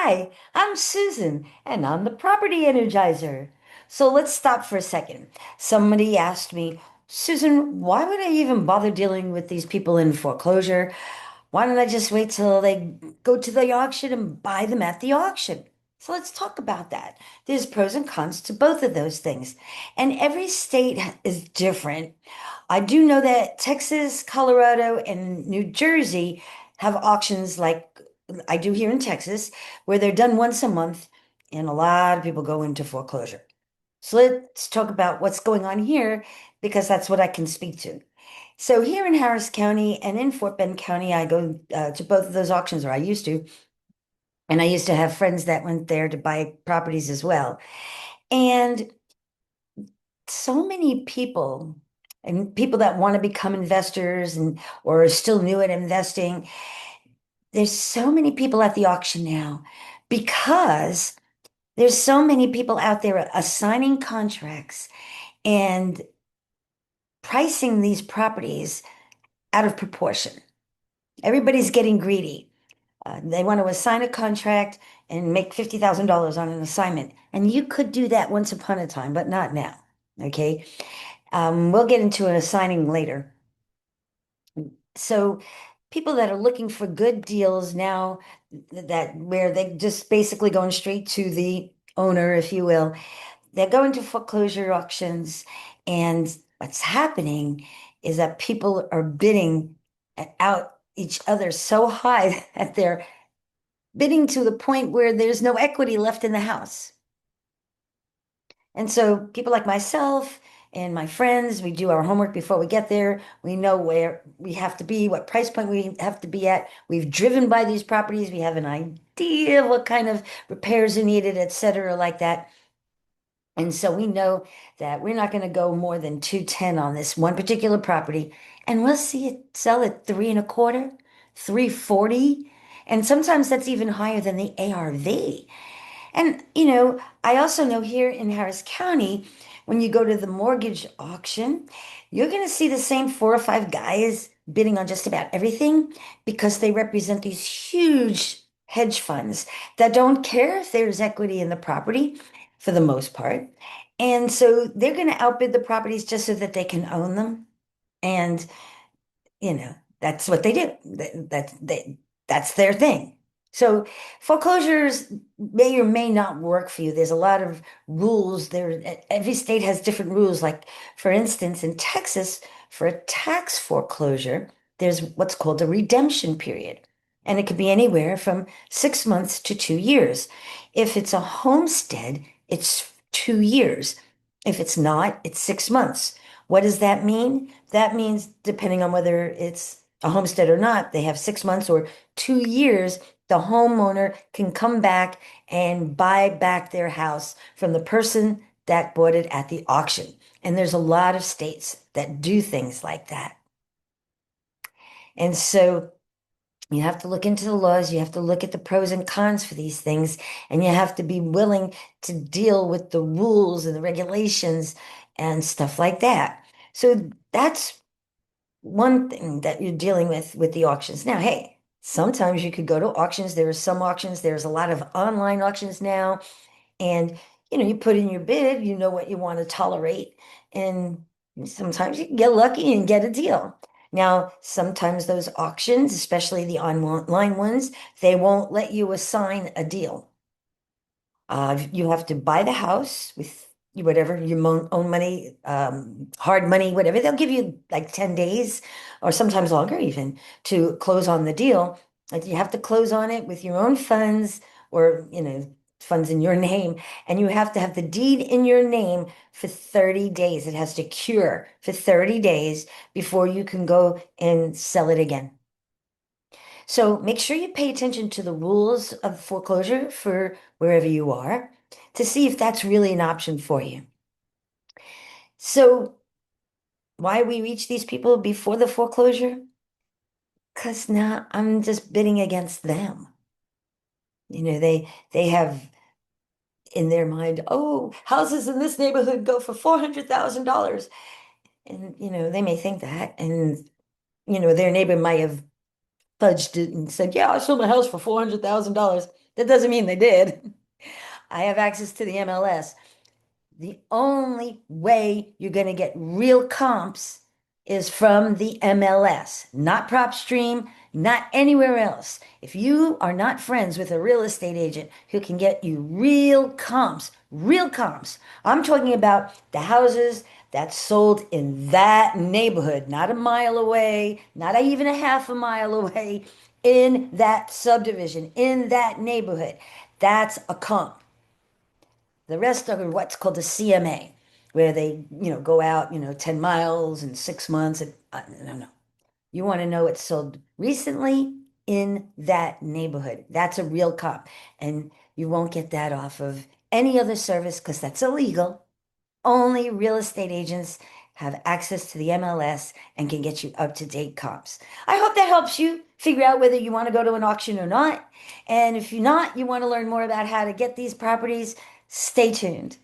Hi, I'm Susan, and I'm the property energizer. So let's stop for a second. Somebody asked me, Susan, why would I even bother dealing with these people in foreclosure? Why don't I just wait till they go to the auction and buy them at the auction? So let's talk about that. There's pros and cons to both of those things. And every state is different. I do know that Texas, Colorado, and New Jersey have auctions like I do here in Texas, where they're done once a month, and a lot of people go into foreclosure. So let's talk about what's going on here because that's what I can speak to. So here in Harris County and in Fort Bend County, I go to both of those auctions, or I used to, and I used to have friends that went there to buy properties as well. And so many people and people that want to become investors and or are still new at investing, there's so many people at the auction now because there's so many people out there assigning contracts and pricing these properties out of proportion. Everybody's getting greedy. They want to assign a contract and make $50,000 on an assignment. And you could do that once upon a time, but not now. Okay. We'll get into an assigning later. So people that are looking for good deals now that where they just basically going straight to the owner, if you will, they're going to foreclosure auctions. And what's happening is that people are bidding out each other so high that they're bidding to the point where there's no equity left in the house. And so people like myself and my friends, we do our homework before we get there. We know where we have to be, what price point we have to be at. We've driven by these properties. We have an idea of what kind of repairs are needed, et cetera, like that. And so we know that we're not going to go more than 210 on this one particular property. And we'll see it sell at three and a quarter, 340. And sometimes that's even higher than the ARV. And, I also know here in Harris County, when you go to the mortgage auction, you're going to see the same four or five guys bidding on just about everything because they represent these huge hedge funds that don't care if there's equity in the property for the most part. And so they're going to outbid the properties just so that they can own them. And that's what they do. That's their thing. So foreclosures may or may not work for you. There's a lot of rules there. Every state has different rules. Like, for instance, in Texas, for a tax foreclosure, there's what's called a redemption period. And it could be anywhere from 6 months to 2 years. If it's a homestead, it's 2 years. If it's not, it's 6 months. What does that mean? That means, depending on whether it's a homestead or not, they have 6 months or 2 years. The homeowner can come back and buy back their house from the person that bought it at the auction. And there's a lot of states that do things like that. And so you have to look into the laws, you have to look at the pros and cons for these things, and you have to be willing to deal with the rules and the regulations and stuff like that. So that's one thing that you're dealing with the auctions. Now, hey, sometimes you could go to auctions. There are some auctions, there's a lot of online auctions now, and you put in your bid, you know what you want to tolerate, and sometimes you can get lucky and get a deal. Now, sometimes those auctions, especially the online ones, they won't let you assign a deal. You have to buy the house with whatever your own money, hard money, whatever. They'll give you like 10 days or sometimes longer even to close on the deal. Like you have to close on it with your own funds or, funds in your name. And you have to have the deed in your name for 30 days. It has to cure for 30 days before you can go and sell it again. So make sure you pay attention to the rules of foreclosure for wherever you are to see if that's really an option for you. So why we reach these people before the foreclosure? Because now I'm just bidding against them. They have in their mind, oh, houses in this neighborhood go for $400,000. And, they may think that. And, their neighbor might have fudged it and said, yeah, I sold my house for $400,000. That doesn't mean they did. I have access to the MLS. The only way you're going to get real comps is from the MLS, not PropStream, not anywhere else. If you are not friends with a real estate agent who can get you real comps, I'm talking about the houses that sold in that neighborhood, not a mile away, not even a half a mile away, in that subdivision, in that neighborhood. That's a comp. The rest are what's called the CMA, where they, go out, 10 miles in 6 months. And no, no. You want to know it sold recently in that neighborhood. That's a real comp. And you won't get that off of any other service because that's illegal. Only real estate agents have access to the MLS and can get you up-to-date comps. I hope that helps you figure out whether you want to go to an auction or not. And if you're not, you want to learn more about how to get these properties, stay tuned.